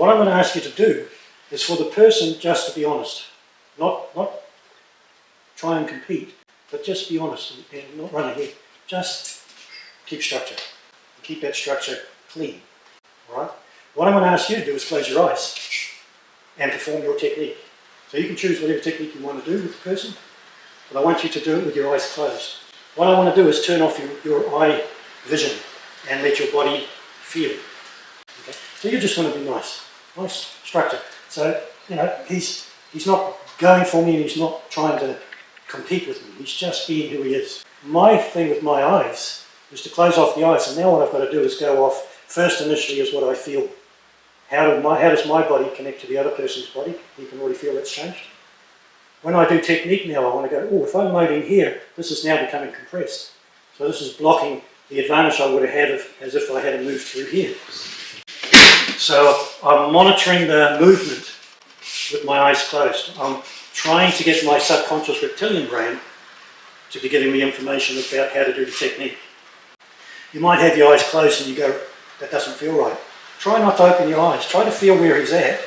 What I'm going to ask you to do is for the person just to be honest. Not try and compete, but just be honest and not run ahead. Just keep structure. Keep that structure clean. Alright? What I'm going to ask you to do is close your eyes and perform your technique. So you can choose whatever technique you want to do with the person, but I want you to do it with your eyes closed. What I want to do is turn off your eye vision and let your body feel. Okay? So you're just going to be nice structure. So, you know, he's not going for me and he's not trying to compete with me. He's just being who he is. My thing with my eyes is to close off the eyes, and now what I've got to do is go off. First initially is what I feel. How does my body connect to the other person's body? You can already feel that's changed. When I do technique now, I want to go, oh, if I'm loading here, this is now becoming compressed. So this is blocking the advantage I would have had as if I had moved through here. So I'm monitoring the movement with my eyes closed. I'm trying to get my subconscious reptilian brain to be giving me information about how to do the technique. You might have your eyes closed and you go, that doesn't feel right. Try not to open your eyes. Try to feel where he's at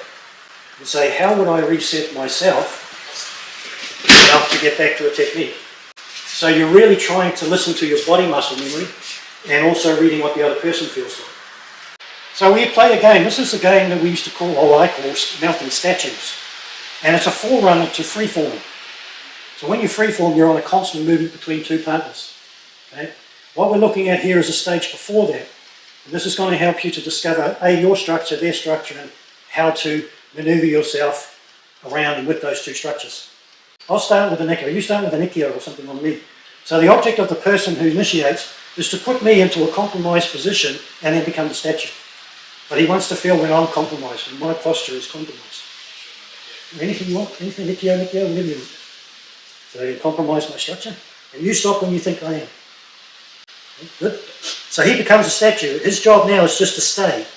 and say, how would I reset myself to get back to a technique? So you're really trying to listen to your body muscle memory and also reading what the other person feels like. So we play a game. This is a game that we used to call, or I call, mounting statues. And it's a forerunner to freeforming. So when you freeform, you're on a constant movement between two partners. Okay? What we're looking at here is a stage before that. And this is going to help you to discover, A, your structure, their structure, and how to maneuver yourself around and with those two structures. I'll start with an Ikkyo. You start with an Ikkyo or something on me. So the object of the person who initiates is to put me into a compromised position and then become the statue. But he wants to feel when I'm compromised, when my posture is compromised. Anything you want? Anything Ikkyo, whatever you want. So you compromise my structure, and you stop when you think I am. Okay, good. So he becomes a statue. His job now is just to stay.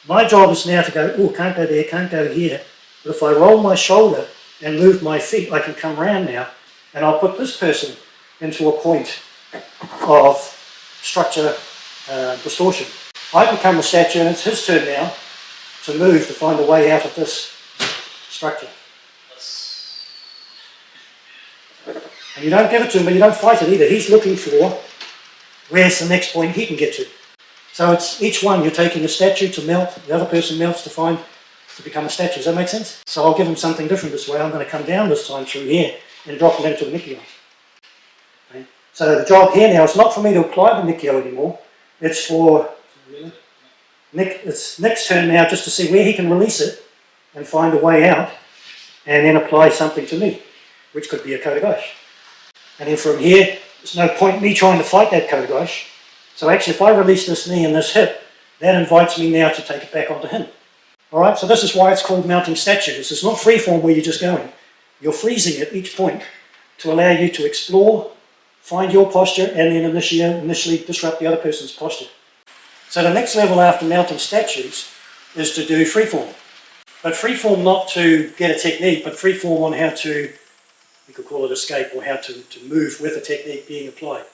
My job is now to go, oh, can't go there, can't go here. But if I roll my shoulder and move my feet, I can come around now, and I'll put this person into a point of structure distortion. I become a statue, and it's his turn now to move to find a way out of this structure. And you don't give it to him, but you don't fight it either. He's looking for where's the next point he can get to. So it's each one you're taking a statue to melt, the other person melts to become a statue. Does that make sense? So I'll give him something different this way. I'm going to come down this time through here and drop him into the Ikkyo. Okay. So the job here now is not for me to apply the Ikkyo anymore. It's for it's Nick's turn now just to see where he can release it and find a way out and then apply something to me, which could be a kata-gosh. And then from here, there's no point in me trying to fight that kata-gosh. So actually, if I release this knee and this hip, that invites me now to take it back onto him. All right, so this is why it's called mounting statues. It's not freeform where you're just going. You're freezing at each point to allow you to explore, find your posture, and then initially disrupt the other person's posture. So the next level after mounting statues is to do freeform. But freeform not to get a technique, but freeform on how to, we could call it escape, or how to move with a technique being applied.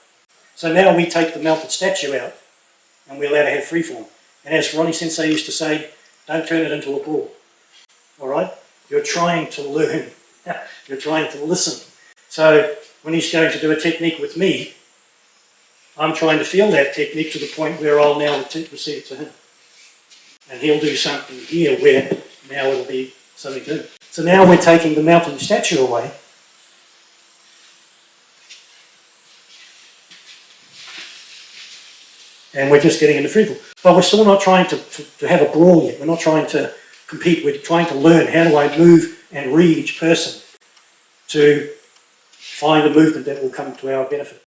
So now we take the melted statue out and we allow to have freeform. And as Ronnie Sensei used to say, don't turn it into a brawl. All right? You're trying to learn. You're trying to listen. So when he's going to do a technique with me, I'm trying to feel that technique to the point where I'll now receive it to him. And he'll do something here where now it'll be something to him. So now we're taking the mounting statue away. And we're just getting into freeform. But we're still not trying to have a brawl yet. We're not trying to compete. We're trying to learn how do I move and read each person to find a movement that will come to our benefit.